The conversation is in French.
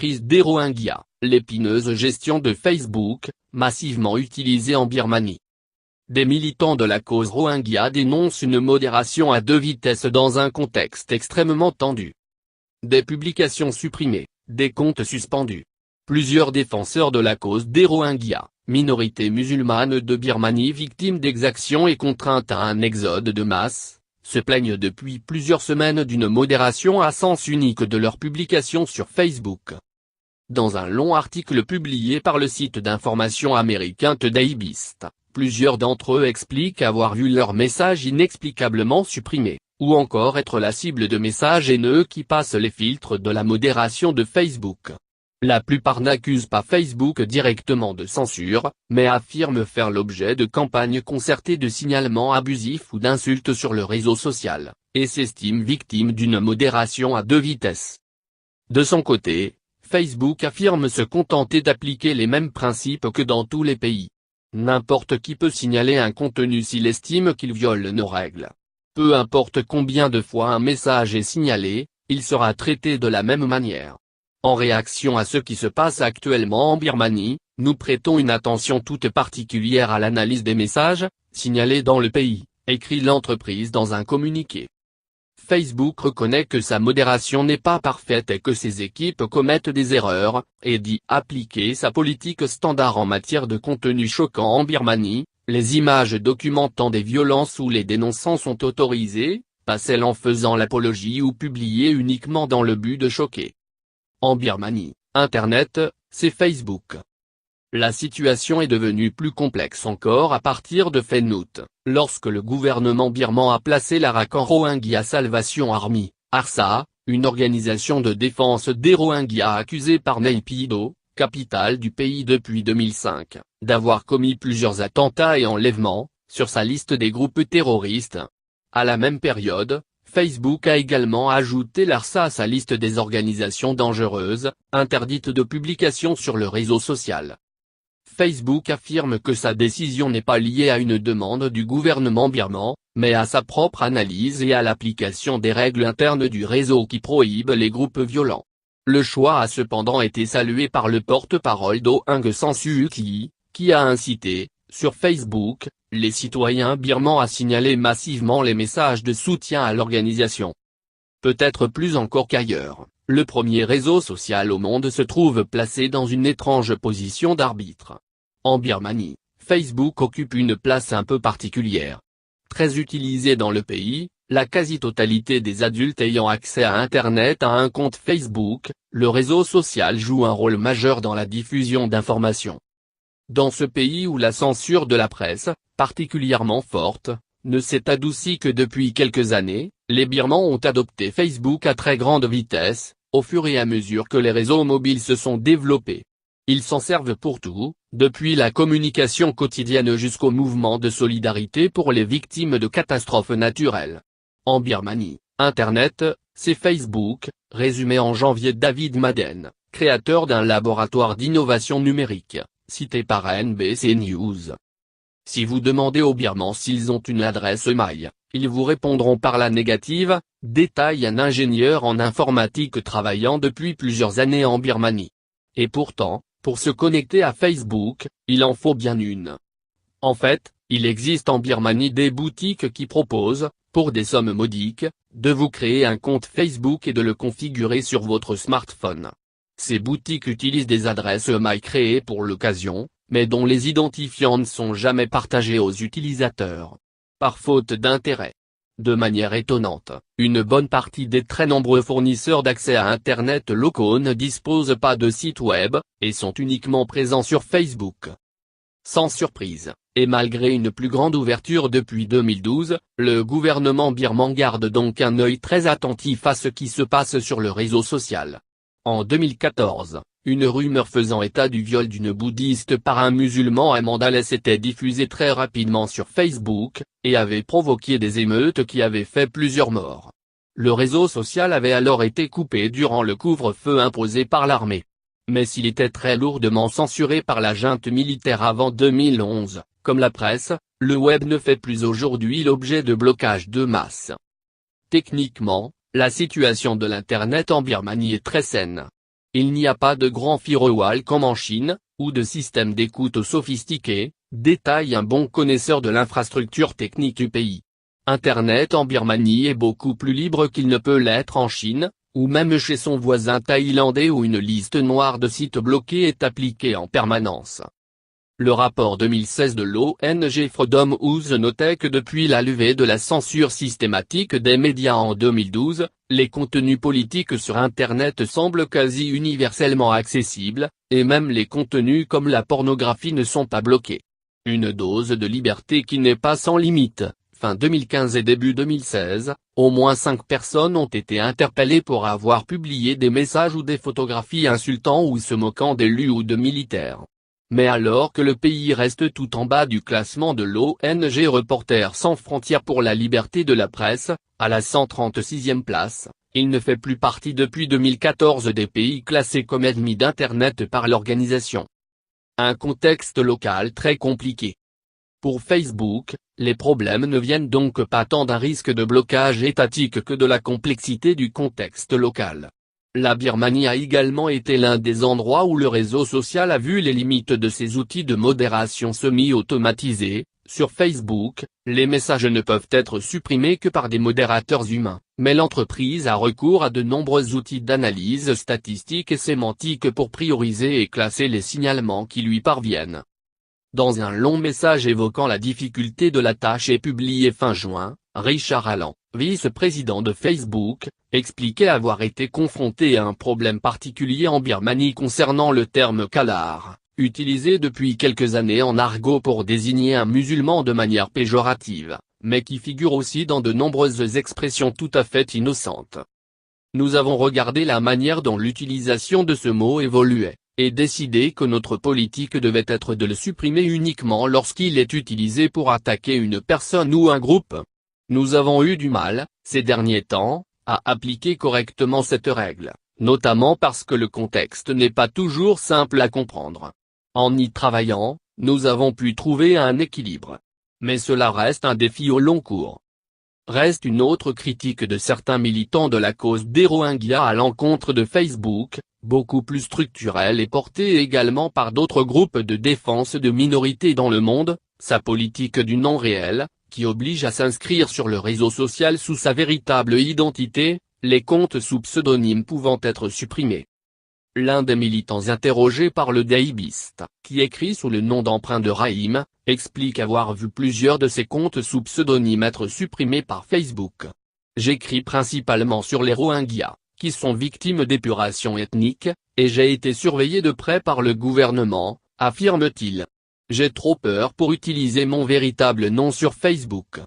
crise des Rohingyas, l'épineuse gestion de Facebook, massivement utilisée en Birmanie. Des militants de la cause Rohingya dénoncent une modération à deux vitesses dans un contexte extrêmement tendu. Des publications supprimées, des comptes suspendus. Plusieurs défenseurs de la cause des Rohingyas, minorité musulmane de Birmanie victime d'exactions et contraintes à un exode de masse, se plaignent depuis plusieurs semaines d'une modération à sens unique de leurs publications sur Facebook. Dans un long article publié par le site d'information américain Today Beast, plusieurs d'entre eux expliquent avoir vu leurs messages inexplicablement supprimés, ou encore être la cible de messages haineux qui passent les filtres de la modération de Facebook. La plupart n'accusent pas Facebook directement de censure, mais affirment faire l'objet de campagnes concertées de signalements abusifs ou d'insultes sur le réseau social, et s'estiment victimes d'une modération à deux vitesses. De son côté, Facebook affirme se contenter d'appliquer les mêmes principes que dans tous les pays. N'importe qui peut signaler un contenu s'il estime qu'il viole nos règles. Peu importe combien de fois un message est signalé, il sera traité de la même manière. En réaction à ce qui se passe actuellement en Birmanie, nous prêtons une attention toute particulière à l'analyse des messages signalés dans le pays, écrit l'entreprise dans un communiqué. Facebook reconnaît que sa modération n'est pas parfaite et que ses équipes commettent des erreurs, et dit appliquer sa politique standard en matière de contenu choquant en Birmanie. Les images documentant des violences ou les dénonçant sont autorisées, pas celles en faisant l'apologie ou publiées uniquement dans le but de choquer. En Birmanie, Internet, c'est Facebook. La situation est devenue plus complexe encore à partir de fin août, lorsque le gouvernement birman a placé l'Arakan Rohingya Salvation Army, ARSA, une organisation de défense des Rohingyas accusée par Naypyidaw, capitale du pays depuis 2005, d'avoir commis plusieurs attentats et enlèvements, sur sa liste des groupes terroristes. À la même période, Facebook a également ajouté l'ARSA à sa liste des organisations dangereuses, interdites de publication sur le réseau social. Facebook affirme que sa décision n'est pas liée à une demande du gouvernement birman, mais à sa propre analyse et à l'application des règles internes du réseau qui prohibent les groupes violents. Le choix a cependant été salué par le porte-parole d'Aung San Suu Kyi, qui a incité, sur Facebook, les citoyens birmans à signaler massivement les messages de soutien à l'organisation. Peut-être plus encore qu'ailleurs, le premier réseau social au monde se trouve placé dans une étrange position d'arbitre. En Birmanie, Facebook occupe une place un peu particulière. Très utilisé dans le pays, la quasi-totalité des adultes ayant accès à Internet a un compte Facebook, le réseau social joue un rôle majeur dans la diffusion d'informations. Dans ce pays où la censure de la presse, particulièrement forte, ne s'est adoucie que depuis quelques années, les Birmans ont adopté Facebook à très grande vitesse, au fur et à mesure que les réseaux mobiles se sont développés. Ils s'en servent pour tout, depuis la communication quotidienne jusqu'au mouvement de solidarité pour les victimes de catastrophes naturelles. En Birmanie, Internet, c'est Facebook, résumé en janvier David Madden, créateur d'un laboratoire d'innovation numérique, cité par NBC News. Si vous demandez aux Birmans s'ils ont une adresse mail, ils vous répondront par la négative, détaille un ingénieur en informatique travaillant depuis plusieurs années en Birmanie. Et pourtant, pour se connecter à Facebook, il en faut bien une. En fait, il existe en Birmanie des boutiques qui proposent, pour des sommes modiques, de vous créer un compte Facebook et de le configurer sur votre smartphone. Ces boutiques utilisent des adresses mail créées pour l'occasion, mais dont les identifiants ne sont jamais partagés aux utilisateurs. Par faute d'intérêt. De manière étonnante, une bonne partie des très nombreux fournisseurs d'accès à Internet locaux ne disposent pas de site web, et sont uniquement présents sur Facebook. Sans surprise, et malgré une plus grande ouverture depuis 2012, le gouvernement birman garde donc un œil très attentif à ce qui se passe sur le réseau social. En 2014, une rumeur faisant état du viol d'une bouddhiste par un musulman à Mandalay s'était diffusée très rapidement sur Facebook, et avait provoqué des émeutes qui avaient fait plusieurs morts. Le réseau social avait alors été coupé durant le couvre-feu imposé par l'armée. Mais s'il était très lourdement censuré par la junte militaire avant 2011, comme la presse, le web ne fait plus aujourd'hui l'objet de blocages de masse. Techniquement, la situation de l'Internet en Birmanie est très saine. Il n'y a pas de grand firewall comme en Chine, ou de système d'écoute sophistiqué, détaille un bon connaisseur de l'infrastructure technique du pays. Internet en Birmanie est beaucoup plus libre qu'il ne peut l'être en Chine, ou même chez son voisin thaïlandais où une liste noire de sites bloqués est appliquée en permanence. Le rapport 2016 de l'ONG Freedom House notait que depuis la levée de la censure systématique des médias en 2012, les contenus politiques sur Internet semblent quasi universellement accessibles, et même les contenus comme la pornographie ne sont pas bloqués. Une dose de liberté qui n'est pas sans limite. Fin 2015 et début 2016, au moins 5 personnes ont été interpellées pour avoir publié des messages ou des photographies insultant ou se moquant d'élus ou de militaires. Mais alors que le pays reste tout en bas du classement de l'ONG Reporters sans frontières pour la liberté de la presse, à la 136e place, il ne fait plus partie depuis 2014 des pays classés comme ennemis d'Internet par l'organisation. Un contexte local très compliqué. Pour Facebook, les problèmes ne viennent donc pas tant d'un risque de blocage étatique que de la complexité du contexte local. La Birmanie a également été l'un des endroits où le réseau social a vu les limites de ses outils de modération semi-automatisés. Sur Facebook, les messages ne peuvent être supprimés que par des modérateurs humains, mais l'entreprise a recours à de nombreux outils d'analyse statistique et sémantique pour prioriser et classer les signalements qui lui parviennent. Dans un long message évoquant la difficulté de la tâche et publié fin juin, Richard Allen, vice-président de Facebook, expliquait avoir été confronté à un problème particulier en Birmanie concernant le terme kalar, utilisé depuis quelques années en argot pour désigner un musulman de manière péjorative, mais qui figure aussi dans de nombreuses expressions tout à fait innocentes. Nous avons regardé la manière dont l'utilisation de ce mot évoluait, et décidé que notre politique devait être de le supprimer uniquement lorsqu'il est utilisé pour attaquer une personne ou un groupe. Nous avons eu du mal, ces derniers temps, à appliquer correctement cette règle, notamment parce que le contexte n'est pas toujours simple à comprendre. En y travaillant, nous avons pu trouver un équilibre. Mais cela reste un défi au long cours. Reste une autre critique de certains militants de la cause des Rohingyas à l'encontre de Facebook, beaucoup plus structurelle et portée également par d'autres groupes de défense de minorités dans le monde, sa politique du non réel, qui oblige à s'inscrire sur le réseau social sous sa véritable identité, les comptes sous pseudonyme pouvant être supprimés. L'un des militants interrogés par le Daibist, qui écrit sous le nom d'emprunt de Rahim, explique avoir vu plusieurs de ses comptes sous pseudonyme être supprimés par Facebook. J'écris principalement sur les Rohingyas, qui sont victimes d'épuration ethnique, et j'ai été surveillé de près par le gouvernement, affirme-t-il. J'ai trop peur pour utiliser mon véritable nom sur Facebook.